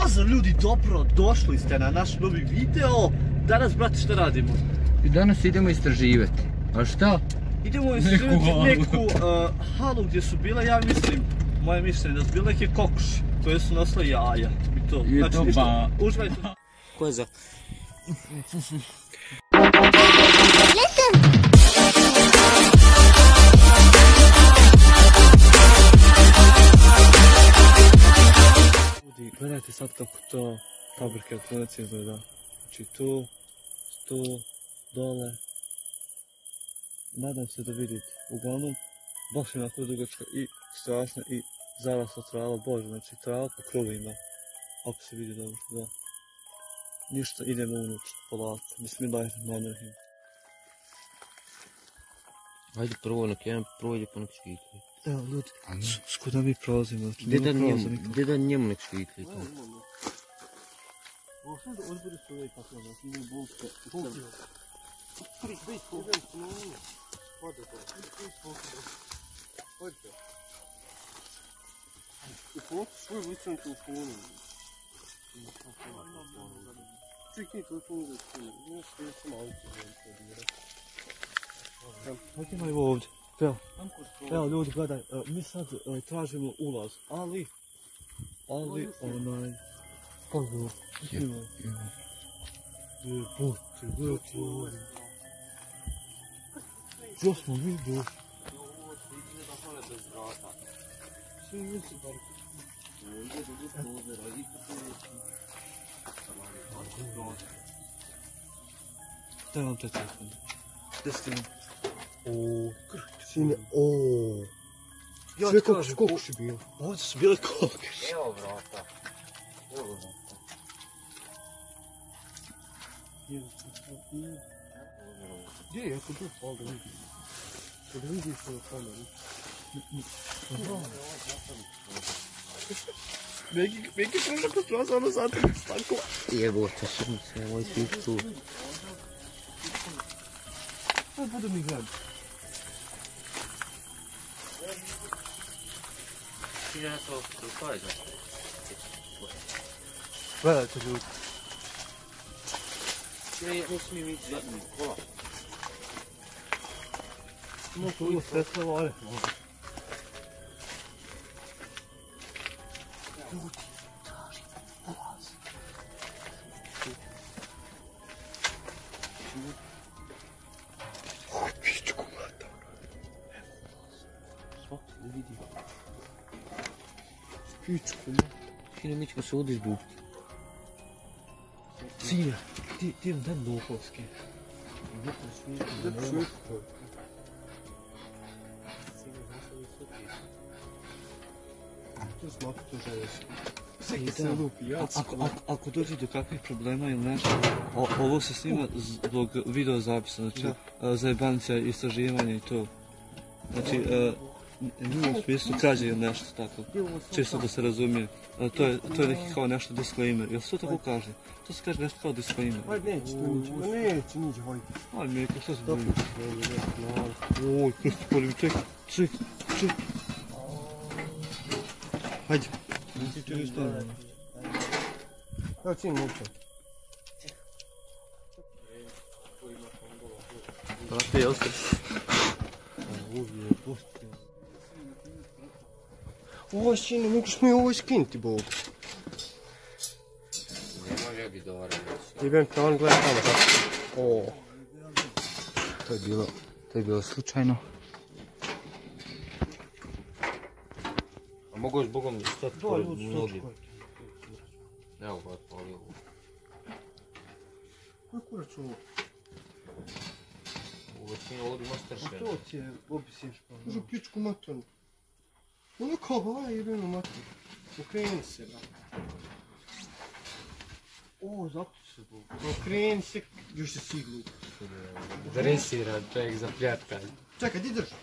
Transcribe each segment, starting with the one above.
Pozdrav ljudi, dobro došli ste na naš novi video. Danas, brate, šta radimo? I danas idemo istraživati. A šta? Idemo istraživati neku halu gdje su bile, ja mislim, moje mišljenje, da su bile neke kokoši koje su nosile jaja. I to, I znači, to ništa, uživajte. Ko je za? Ljudi, gledajte sad kako to fabrika tvornice izgleda. Znači tu, dole. Nadam se da vidite. Uglavnom, baš je onako dugačka i strašna i zarasla trava. Bože, znači trava po krovima. Ako se vidi dobro, da. Ništa, idemo unutra, polako. Bismillahirrahmanirrahim. Ajde prvo nek jedan prođe pa nek švitli. Evo ljudi, skuda mi prolazimo, znači Gdje da njemu nek švitli to? Ovo što da odbori su ovaj tako, znači nije bulke. U fotu svoj licem telefonu. Čekaj, telefonu da ću. Znaš što ja sam auto Kako ima evo ovdje? Evo ljudi, gledaj, mi sad tražimo ulaz, ali onaj... Pogledaj, ima. Jebote, gledajte ovdje. Što smo mi došli? Ovo se ide da hvala bez vrata. Sve jesi bar. Ovdje do prozora i Daj vam taj telefon. Gdje ste mi? Sine, ooo. Sve kako kokoši bilo. Ovdje su bile kokoši. Evo vrata. Evo vrata. Gdje je, ako tu pao da vidim? Kad vidiš ovo kameru. Neki pruža kroz prozor, ono sad stanko. Jebote, šrnice, moj svih tu. Sad budu mi gledati. Ti ja to kaj za? Gledajte ljudi. Ne smijem ići zadnji kola. No tu je svetlo vole. Ljudi, tražim ulaz. Pičku mata. Svaki ne vidi. Pičku mata. Sine, mi ćemo se ovdje izbukti. Sine, ti imam dan duhovski. To smatru to željesko. I da, ako dođe do kakvih problema ili nešto, ovo se snima zbog video zapisa, znači zajebancija, istraživanja i to. Znači, nije u smislu krađe ili nešto tako, čisto da se razumije. To je neki kao nešto disclaimer, jel se to tako kaže? To se kaže nešto kao disclaimer. Ajde, neće to niđe, ma neće niđe, hajde. Ajde, Meko, što se bojim? Oj, Krsti, polim, čekaj. Hajde. Ti ću ništa. Evo čim mučem. Brate, jel ste? Ovo sine, moguš mi ovo skinuti, Bog. Ne može biti dobro. Ti ben te on gleda tamo, sad. O. To je bilo slučajno. A mogu s Bogom stati pored mnogi. Evo ga otpalio. Kako kurac ovo? Ovo sine ovdje ima stršeno. To ti je obisiš pa. Može pičku matan. Ono kao baja jebeno matan. Okreni se, bra. O, zato se Bog. Okreni se, još se siglu. Dresiran čovjek za pljatkanje. Čekaj, gdje drži?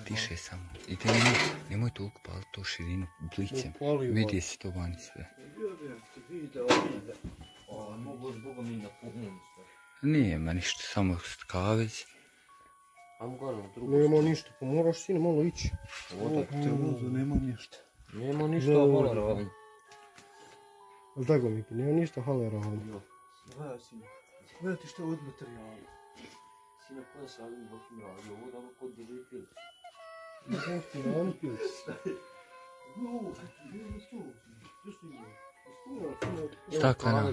Tiše samo. I te nemoj toliko paliti to širinu blicem. Vidi si to vani sve. Mogu s Bogom i na pogonu sve. Nema ništa, samo kavez. Ajmo gore na drugu. Nema ništa, pa moraš sine malo ići. Ovo te vozu, nema ništa. Nema ništa halera vam. Ali tako mi, nema ništa halera vam. Gledaj sine, gledaj ti što je od materijala. Sina, koja se ovim bokim radio, ovo damo kod drži pilić. Ne ti na oni pilić. Staklena.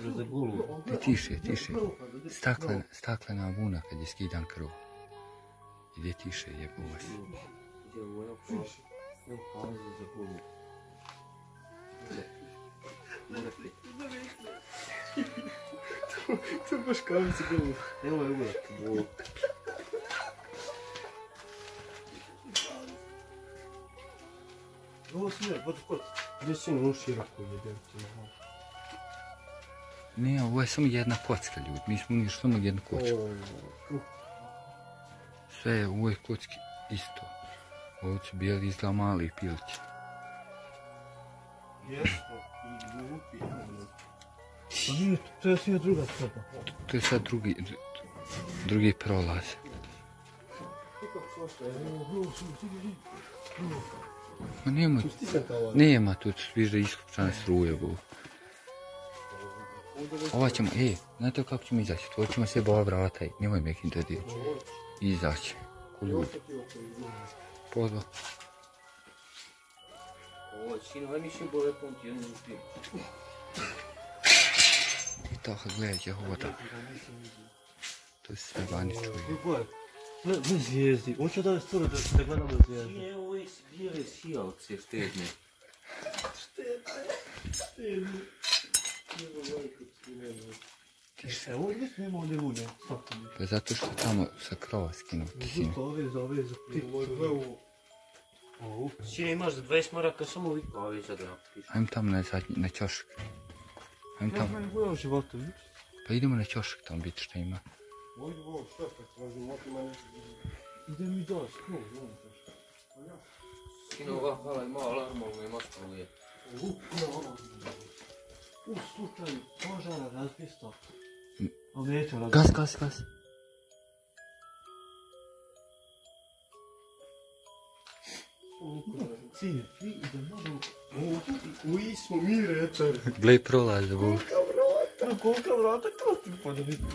Tiše. Staklena vuna kad je skidan krov. Ide tiše, jebo vas. To baš kavice gulu. Evo je uvijek. Ovo sine, vodi kod. Gdje si na široko jedem ti na. Ne, ovo je samo jedna kocka, ljudi. Mi smo unijeli samo jednu kocku. Sve je u ovoj kocki isto. Ovo su bijeli izgleda mali pilići. Jesmo, i glupi. Pa nije, to je sve druga soba. To je sad drugi prolaz. Ma nema tu, viš da je iskupčane struje, bo. Ova ćemo, znate kako ćemo izaći? Otvorit ćemo sve ova vrata i nemoj mekim da dići. Izaći, ko ljudi. Pozva. Ovo, sino, aj mi še bole ponti, jednu uspijem. I tako gledajte hoda. To je sve vani čuje. Ne zvijezdi, hoću da je stvari da gledam da zvijezdi. Sine, ovo je bijele sijavce štedne. Evo ovdje nema ovdje ulje. Pa zato što tamo sa krova skinuti, sine. Za ove, za pticu. Sine, imaš za 20 maraka samo vi kavi sad napiš. Ajmo tamo na ćošak. Ajmo Ja tamo. sam gledao života, vidiš? Pa idemo na ćošak, tamo biti šta ima. Ovdje ovo šta tražim, motima nešto. Idem i da, skoro, Sine, ova hala ima alarmom, ima struje. U slučaju požara razbista. Ali neće razbista. Gas. Sine, vi idem malo. Uji smo mi rečar. Glej prolaz da bu. Kolika vrata kroz ti pa da vidim.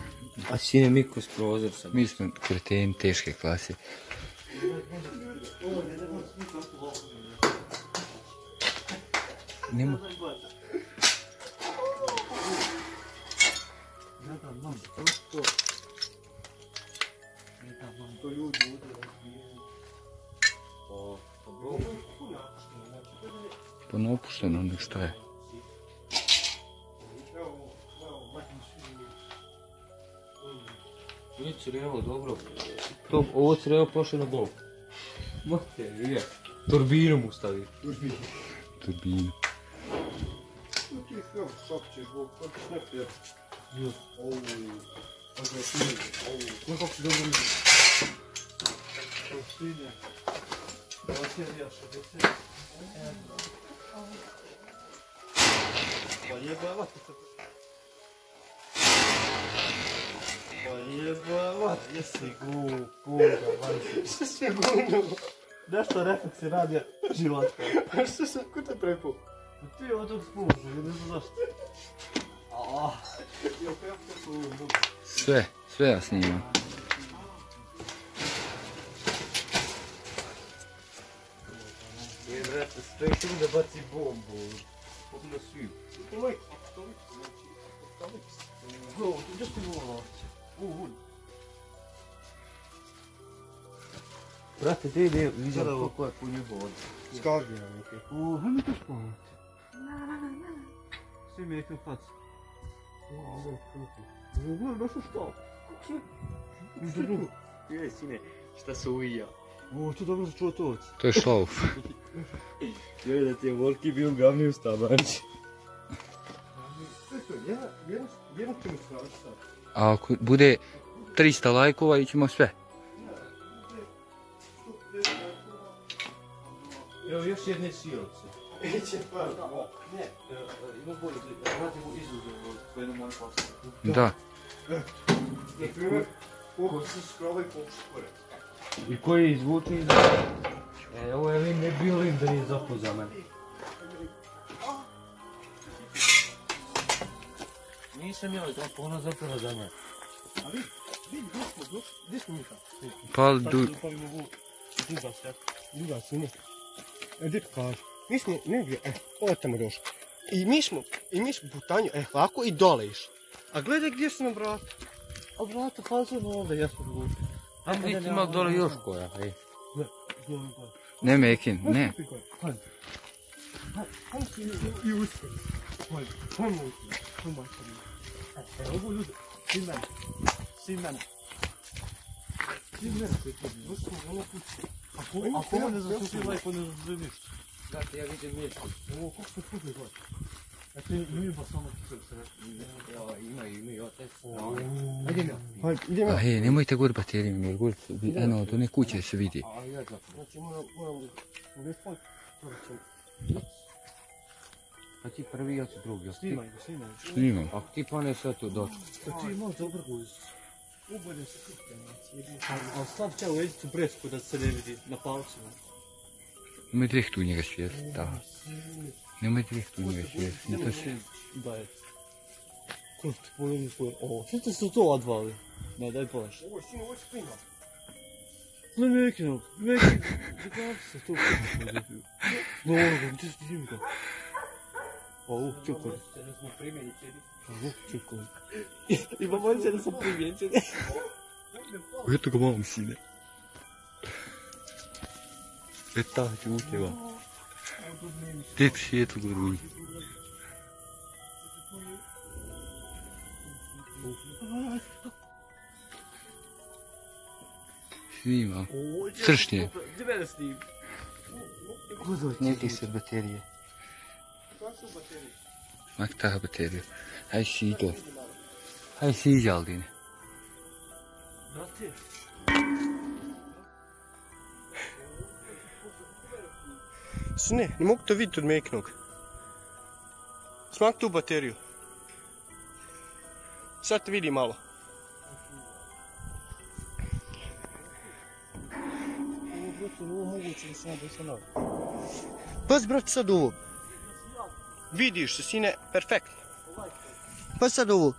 A sine, mi kroz prozor sad. Mi smo kreteni teške klase. Nema. To ljudi ovdje razbijaju. Pa naopušteno, nek šta je. Nije crjevo, dobro. Ovo crjevo prošle na bol. Mate, je. Turbinu mu stavi. Turbinu. Ti je sve šapće, kako se ne prijeti. Ovu, agresivno, ovu. No kako si dobro vidim. Sine, da vas je ja 60. Pa jebavati se. Pa jebavati. Jesi glupoga, vajte. Što si je gulnjavo? Nešto refleksi radi života. A što sam, ko te prepo? Ti od tog spužu, ne znam zašto. Sve ja snimam. Je, brate, sprečim da baci bombu. Odmah svi. Ovaj, Apostolic, znači, Apostolic. Go, gdje ste volao ovdje? Vun. Brate, gdje ide, vidim koliko je punje vode. Skagija neke. Hajme to spavati. Svi mi rekli fac. Ovo, kruti. Gledaj, došlo što? Je, sine, šta se uvija? To dobro se čuo to. To je šlauf. Joj, da ti je volki bio glavni u stabanči. Jedno ćemo stražiti sad. A ako bude 300 lajkova, ićemo sve. Evo još jedne sijovce. Neće par. Ne, ima bolje, radimo izuzev od koje nam moje posle. Da. Na primjer, koliko se skrova i koliko se kore. I koji izvuče iz... Ovo je li ne bio lim da nije zapao za mene. Nisam joj zapao, ona zapala za mene. A vidi, gdje smo mi tamo? Pal du... Druga sine. Gdje to kaže? Mi smo negdje, ovo tamo došli. I mi smo putanju, ovako i dole išli. A gledaj gdje su nam vrata. A vrata fazano ovdje, ja sam glupi. A mi ti imao dole još koja, ej. Ne Mekin, ne. Hajmo si i uspjeli. Hajmo uspjeli. Ovo ljudi, svi mene. Svi mene. Svi mene koji to bi. Došli smo ovo kući. Ako ovo ne zasluži like, on ne zasluži ništa. Znate, ja vidim mjesto. Ovo, kako ste puti god? Znači, imaju ba samo kuće se reći. Imaju, otec. Hajde, idemo. A hej, nemojte gore baterijom, jer gore eno, do ne kuće se vidi. Znači, moram ne spoj. Pa ti prvi, ja ću drugi. Snimaj. Snimam. Ako ti pane sve tu doći. Pa ti možda obrguju se. Ubode se kuće. A stav će u edicu bresku da se ne vidi na palcima. Nemoj direkt u njega svijet, da. Nemoj direkt u njega svijet. Da je. Ko ti pojavim svoj... O, što ste to odvali? Ne, daj Bož. Ovo je sino, ovo će plina. Ne, Mekinog, zakako se to kući? Dobro, ti ste živim to. Ovo, čukoli. Ovo, čukoli. Ima mojče da sam primjećeni. Eto ga mam, sine. Eta, čute vam. Tek svijetu goruji. Snimam. Sršnje. Gdje mene snim? Neki se baterije. Mak ta bateriju. Haj si to. Haj si iđaldine. Brate. Sine, ne mogu to vidjeti od Mekinog. Smak tu bateriju. Sad te vidi malo. Ovo moguće da sam dosta. Pazi, brate, sad ovo. Vidiš se, sine, perfektno. Pa sad ovo.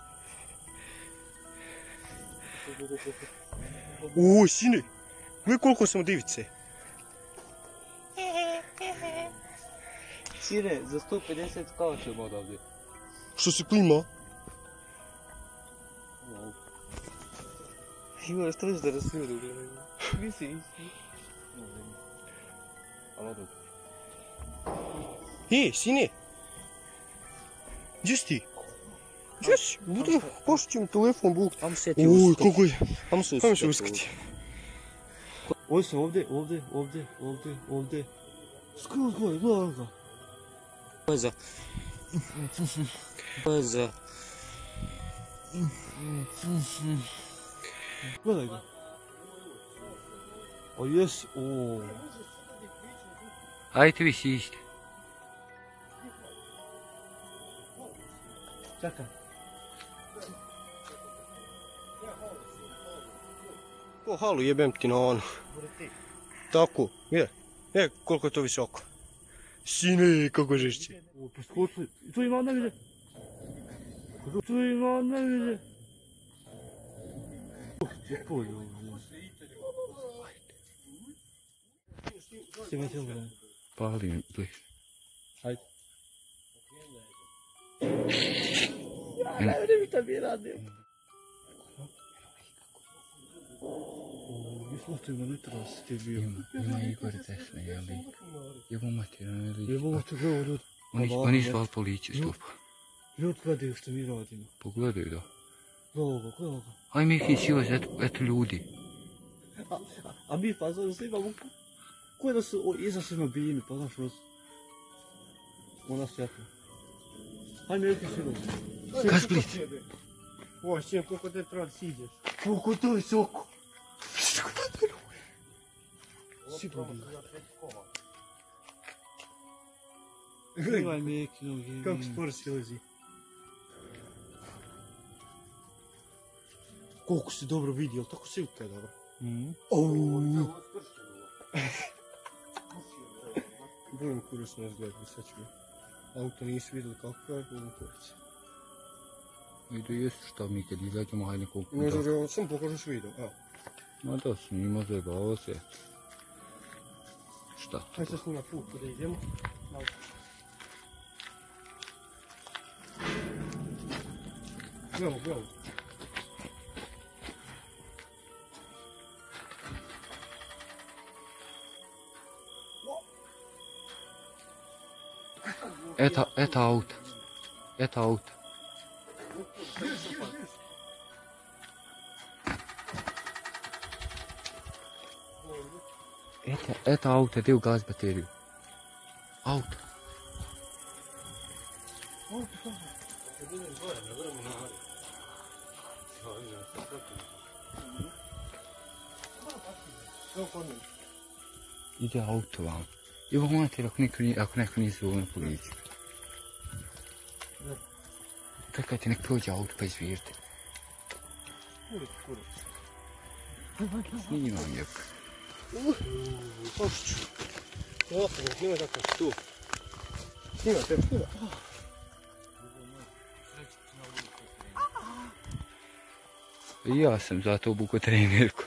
Uuu, sine, gledaj koliko sam od ivice. Sine, za 150 skačemo odavdje. Što se klima? Ima što da rasviru. Misli. Alo, dobro. Sine. Gdje si ti? Gdje si? Budem, pošto ću mi telefon buk. Ajmo se ti Uj, uskati. kako je. Ajmo se Ajmo se uskati. uskati. Ovdje sam, ovdje. Skroz gore, gledaj ga. Peza. Gledaj ga. O jes, ooo. Ajte vi sište. Čekaj. Ko halu jebem ti na onu. Tako, je. Koliko je to visoko. Sine, kako žešće. O, poskočili. Tu ima najviše. Snimaj ti ovo. Palim bliž. Hajde. Ne vidim šta mi radim. Jesmo ti na litras ti bio. Ima Igor desna, ja lik. Jevo mater, on je lik. Jevo te gledao ljudi. Oni zvali policiju, stop. Ljudi gledaju što mi radimo. Pogledaj da. Gledao ga. Aj Mekin silazi, eto ljudi. A mi pa snimamo ko da su izašli na bini, pa znaš ona svjetla. Hajde neki silazi. Kas Split. O, sine, koliko te treba da siđeš. Koliko to je visoko. Sigurno. Gledaj neki nogi. Kako sporo silazi. Koliko si dobro vidio, tako silka je dobra. Budem kurac ne izgleda, sad ću. Auto nisi vidjeli kako je, budem kurac. Ajde, jesu šta mi kad izađemo, hajde koliko. Ne znam, sam pokažeš video, evo. Ma da, snima zajebao se. Šta? Hajde se snima put, da idemo. Gledamo. Это auto. Это auto. Это auto, ide u gaz bateriju. Auto. Ide auto vam. Evo monate ako neko nije zovno policiju. Čekajte, nek prođe auto pa izvirte. Snimam jok. Pošću. Snima kako si tu. Snima. I ja sam zato obuko trenerku.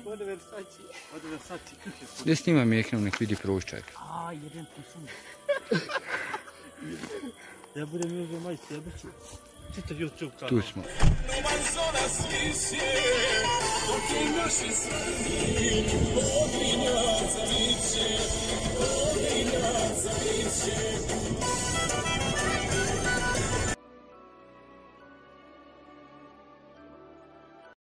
Ode Versace. Gdje snimam ekran, nek vidi proščak. Jedan ti sam. Ja budem uzeo majice, ja ću. Čita YouTube kanal. Tu smo.